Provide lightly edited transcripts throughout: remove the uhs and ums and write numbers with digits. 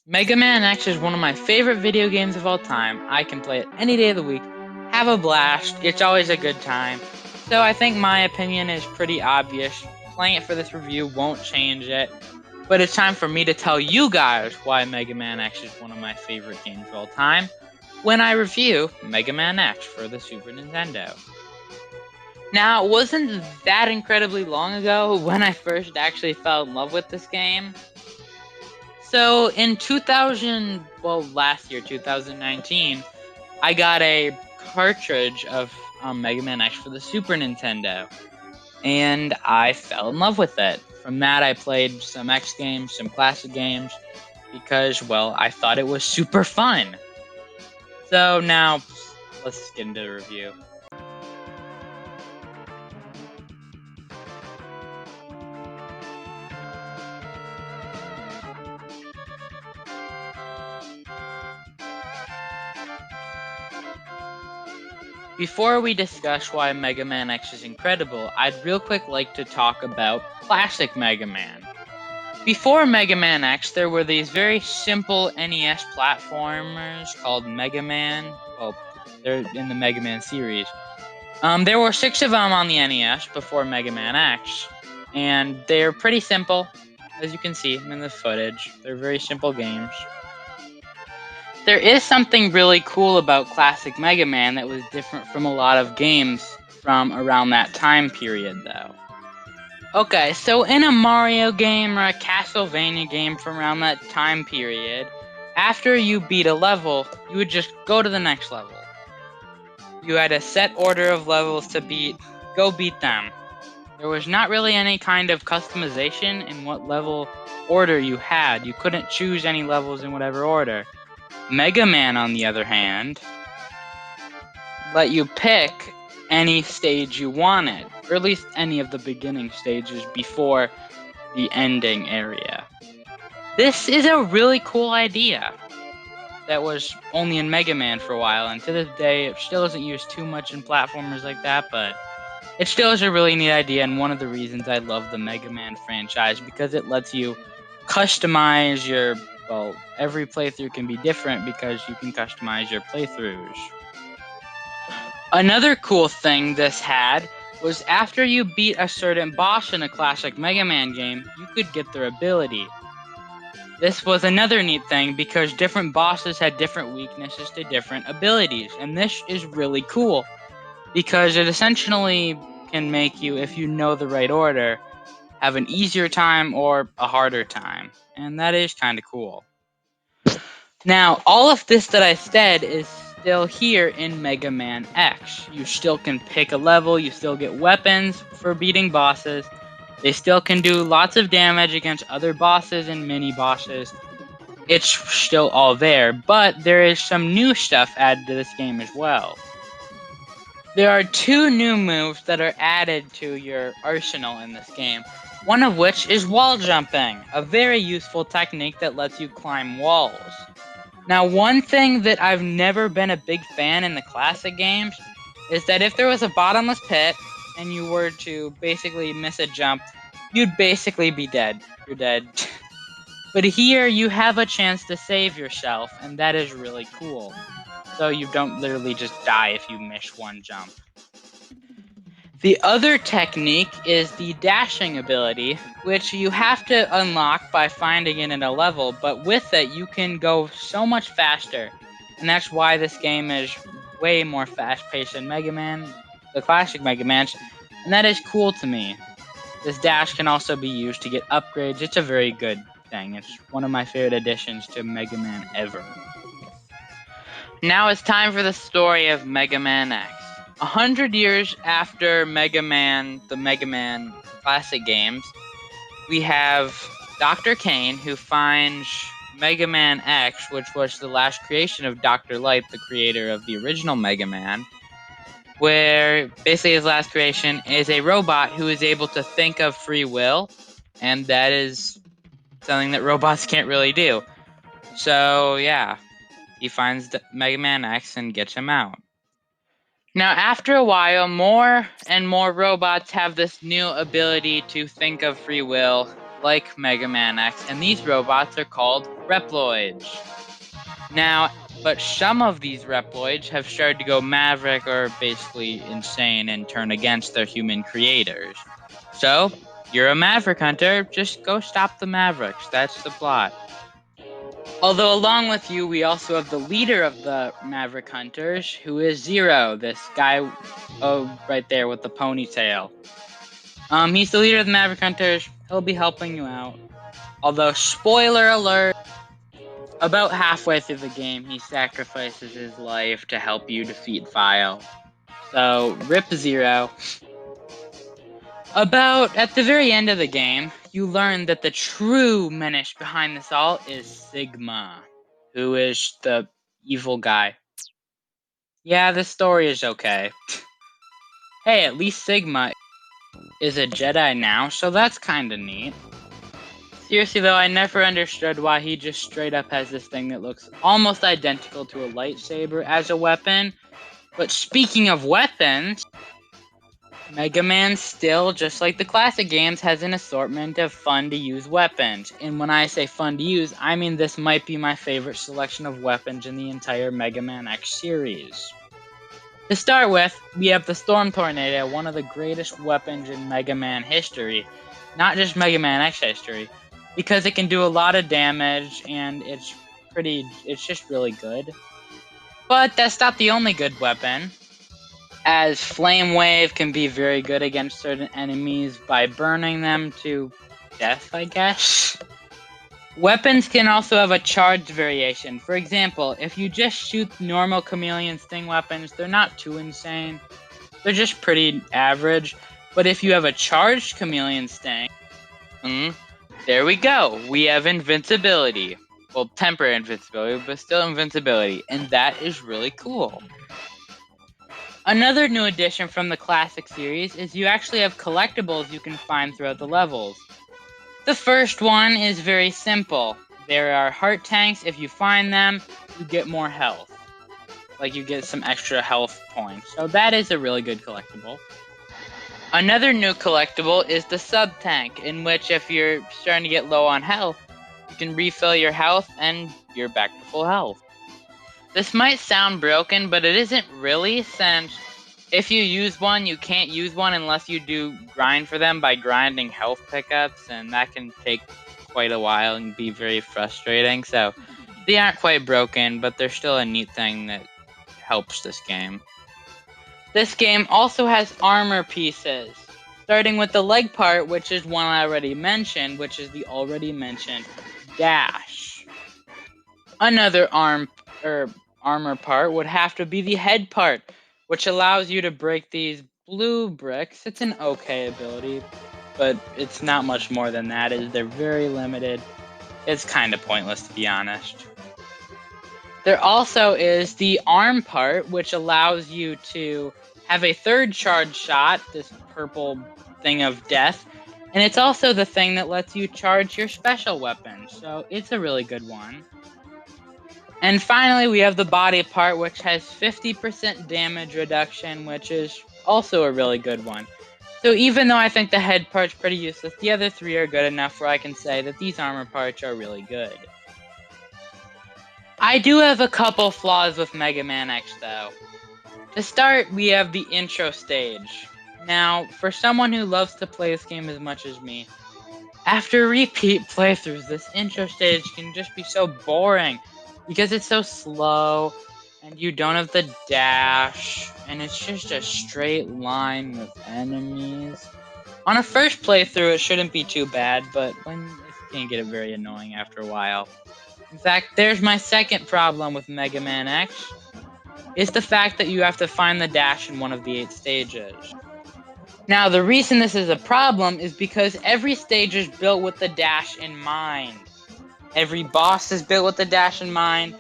Mega Man X is one of my favorite video games of all time. I can play it any day of the week, have a blast, it's always a good time. So I think my opinion is pretty obvious. Playing it for this review won't change it, but it's time for me to tell you guys why Mega Man X is one of my favorite games of all time when I review Mega Man X for the Super Nintendo. Now, it wasn't that incredibly long ago when I first actually fell in love with this game. So in last year, 2019, I got a cartridge of Mega Man X for the Super Nintendo, and I fell in love with it. From that, I played some X games, some classic games, because, well, I thought it was super fun. So now, let's get into the review. Before we discuss why Mega Man X is incredible, I'd real quick like to talk about classic Mega Man. Before Mega Man X, there were these very simple NES platformers called Mega Man. Well, they're in the Mega Man series. There were 6 of them on the NES before Mega Man X, and they're pretty simple, as you can see in the footage. They're very simple games. There is something really cool about classic Mega Man that was different from a lot of games from around that time period, though. Okay, so in a Mario game or a Castlevania game from around that time period, after you beat a level, you would just go to the next level. You had a set order of levels to beat, go beat them. There was not really any kind of customization in what level order you had. You couldn't choose any levels in whatever order. Mega Man, on the other hand, let you pick any stage you wanted, or at least any of the beginning stages before the ending area. This is a really cool idea that was only in Mega Man for a while, and to this day it still isn't used too much in platformers like that, but it still is a really neat idea, and one of the reasons I love the Mega Man franchise, because it lets you customize your, well, every playthrough can be different because you can customize your playthroughs. Another cool thing this had was after you beat a certain boss in a classic Mega Man game, you could get their ability. This was another neat thing because different bosses had different weaknesses to different abilities, and this is really cool because it essentially can make you, if you know the right order, have an easier time or a harder time, and that is kind of cool. Now, all of this that I said is still here in Mega Man X. You still can pick a level, you still get weapons for beating bosses, they still can do lots of damage against other bosses and mini-bosses. It's still all there, but there is some new stuff added to this game as well. There are 2 new moves that are added to your arsenal in this game, one of which is wall jumping, a very useful technique that lets you climb walls. Now, one thing that I've never been a big fan in the classic games is that if there was a bottomless pit and you were to basically miss a jump, you'd basically be dead. You're dead. But here you have a chance to save yourself, and that is really cool. So you don't literally just die if you miss one jump. The other technique is the dashing ability, which you have to unlock by finding it in a level, but with it you can go so much faster. And that's why this game is way more fast-paced than Mega Man, the classic Mega Man, and that is cool to me. This dash can also be used to get upgrades. It's a very good thing. It's one of my favorite additions to Mega Man ever. Now it's time for the story of Mega Man X. 100 years after the Mega Man classic games, we have Dr. Kane, who finds Mega Man X, which was the last creation of Dr. Light, the creator of the original Mega Man, where basically his last creation is a robot who is able to think of free will, and that is something that robots can't really do. So, yeah, he finds Mega Man X and gets him out. Now, after a while, more and more robots have this new ability to think of free will, like Mega Man X, and these robots are called Reploids. Now, but some of these Reploids have started to go maverick or basically insane and turn against their human creators. So, you're a Maverick Hunter, just go stop the Mavericks. That's the plot. Although along with you, we also have the leader of the Maverick Hunters, who is Zero, this guy right there with the ponytail. He's the leader of the Maverick Hunters. He'll be helping you out. Although, spoiler alert, about halfway through the game, he sacrifices his life to help you defeat Vile. So, rip Zero. About at the very end of the game, you learn that the true menace behind this all is Sigma, who is the evil guy. Yeah, this story is okay. Hey, at least Sigma is a Jedi now, so that's kinda neat. Seriously though, I never understood why he just straight up has this thing that looks almost identical to a lightsaber as a weapon. But speaking of weapons, Mega Man still, just like the classic games, has an assortment of fun-to-use weapons. And when I say fun to use, I mean this might be my favorite selection of weapons in the entire Mega Man X series. To start with, we have the Storm Tornado, one of the greatest weapons in Mega Man history. Not just Mega Man X history, because it can do a lot of damage and it's just really good. But that's not the only good weapon, as Flame Wave can be very good against certain enemies by burning them to death, I guess. Weapons can also have a charged variation. For example, if you just shoot normal Chameleon Sting weapons, they're not too insane. They're just pretty average. But if you have a charged Chameleon Sting, there we go. We have invincibility. Well, temporary invincibility, but still invincibility. And that is really cool. Another new addition from the classic series is you actually have collectibles you can find throughout the levels. The first one is very simple. There are heart tanks. If you find them, you get more health. Like you get some extra health points. So that is a really good collectible. Another new collectible is the sub tank, in which if you're starting to get low on health, you can refill your health and you're back to full health. This might sound broken, but it isn't really, since if you use one, you can't use one unless you do grind for them by grinding health pickups, and that can take quite a while and be very frustrating. So they aren't quite broken, but they're still a neat thing that helps this game. This game also has armor pieces, starting with the leg part, which is one I already mentioned, which is the already mentioned dash. Another armor part would have to be the head part, which allows you to break these blue bricks. It's an okay ability, but it's not much more than that. They're very limited. It's kind of pointless, to be honest. There also is the arm part, which allows you to have a third charge shot, this purple thing of death, and it's also the thing that lets you charge your special weapon, so it's a really good one. And finally, we have the body part, which has 50% damage reduction, which is also a really good one. So even though I think the head part's pretty useless, the other three are good enough where I can say that these armor parts are really good. I do have a couple flaws with Mega Man X, though. To start, we have the intro stage. Now, for someone who loves to play this game as much as me, after repeat playthroughs, this intro stage can just be so boring because it's so slow and you don't have the dash and it's just a straight line with enemies. On a first playthrough, it shouldn't be too bad, but it can get very annoying after a while. In fact, there's my second problem with Mega Man X. It's the fact that you have to find the dash in one of the 8 stages. Now, the reason this is a problem is because every stage is built with the dash in mind. Every boss is built with the dash in mind.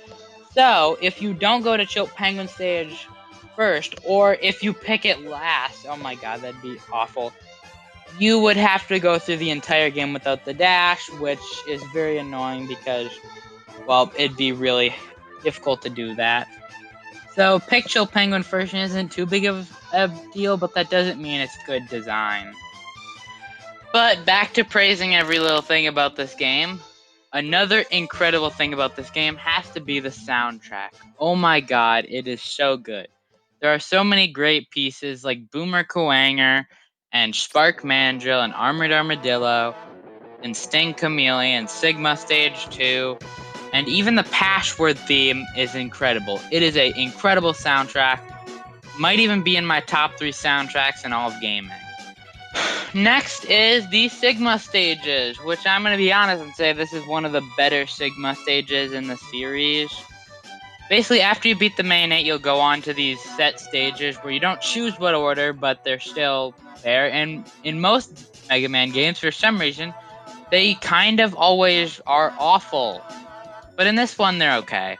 So, if you don't go to Chilt Penguin stage first, or if you pick it last, oh my god, that'd be awful. You would have to go through the entire game without the dash, which is very annoying because, well, it'd be really difficult to do that. So, pick Chill Penguin first isn't too big of a deal, but that doesn't mean it's good design. But back to praising every little thing about this game. Another incredible thing about this game has to be the soundtrack. Oh my god, it is so good. There are so many great pieces like Boomer Kuwanger and Spark Mandrill and Armored Armadillo and Sting Chameleon, Sigma Stage 2, and even the Password theme is incredible. It is an incredible soundtrack. Might even be in my top 3 soundtracks in all of gaming. Next is the Sigma stages, which I'm going to be honest and say this is one of the better Sigma stages in the series. Basically, after you beat the main 8, you'll go on to these set stages where you don't choose what order, but they're still there. And in most Mega Man games, for some reason, they kind of always are awful. But in this one, they're okay.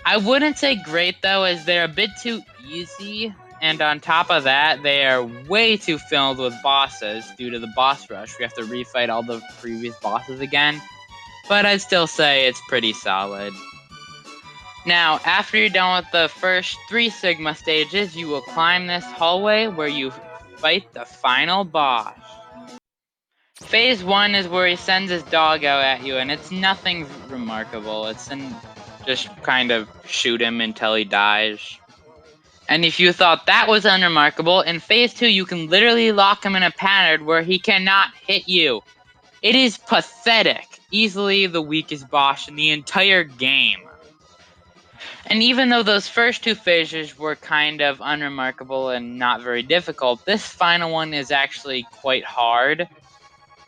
I wouldn't say great, though, as they're a bit too easy. And on top of that, they are way too filled with bosses due to the boss rush. We have to refight all the previous bosses again. But I'd still say it's pretty solid. Now, after you're done with the first 3 Sigma stages, you will climb this hallway where you fight the final boss. Phase 1 is where he sends his dog out at you, and it's nothing remarkable. It's just kind of shoot him until he dies. And if you thought that was unremarkable, in Phase 2 you can literally lock him in a pattern where he cannot hit you. It is pathetic. Easily the weakest boss in the entire game. And even though those first 2 phases were kind of unremarkable and not very difficult, this final one is actually quite hard.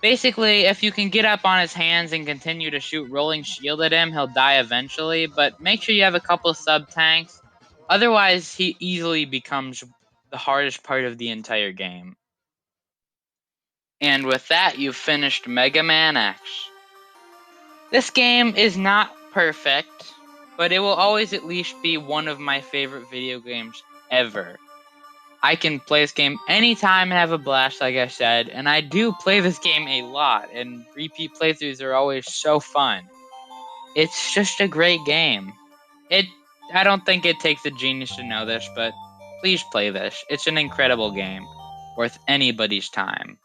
Basically, if you can get up on his hands and continue to shoot Rolling Shield at him, he'll die eventually, but make sure you have a couple sub-tanks. Otherwise, he easily becomes the hardest part of the entire game. And with that, you've finished Mega Man X. This game is not perfect, but it will always at least be one of my favorite video games ever. I can play this game anytime and have a blast, like I said, and I do play this game a lot, and repeat playthroughs are always so fun. It's just a great game. I don't think it takes a genius to know this, but please play this. It's an incredible game, worth anybody's time.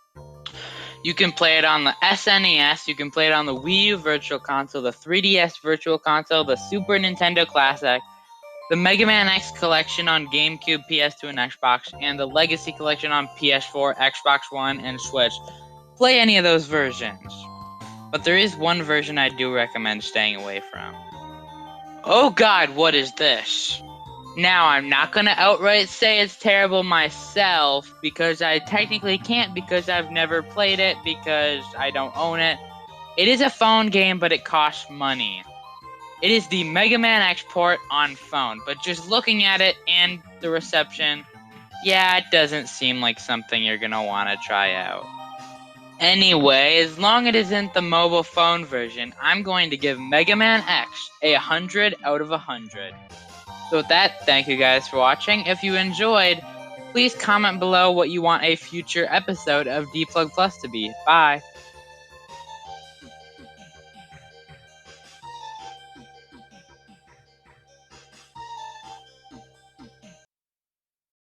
You can play it on the SNES, you can play it on the Wii U Virtual Console, the 3DS Virtual Console, the Super Nintendo Classic, the Mega Man X collection on GameCube, PS2, and Xbox, and the Legacy collection on PS4, Xbox One, and Switch. Play any of those versions. But there is one version I do recommend staying away from. Oh god, what is this? Now, I'm not gonna outright say it's terrible myself, because I technically can't because I've never played it, because I don't own it. It is a phone game, but it costs money. It is the Mega Man X port on phone, but just looking at it and the reception, yeah, it doesn't seem like something you're gonna want to try out. Anyway, as long as it isn't the mobile phone version, I'm going to give Mega Man X a 100 out of 100. So with that, thank you guys for watching. If you enjoyed, please comment below what you want a future episode of Deplugged Plus to be. Bye!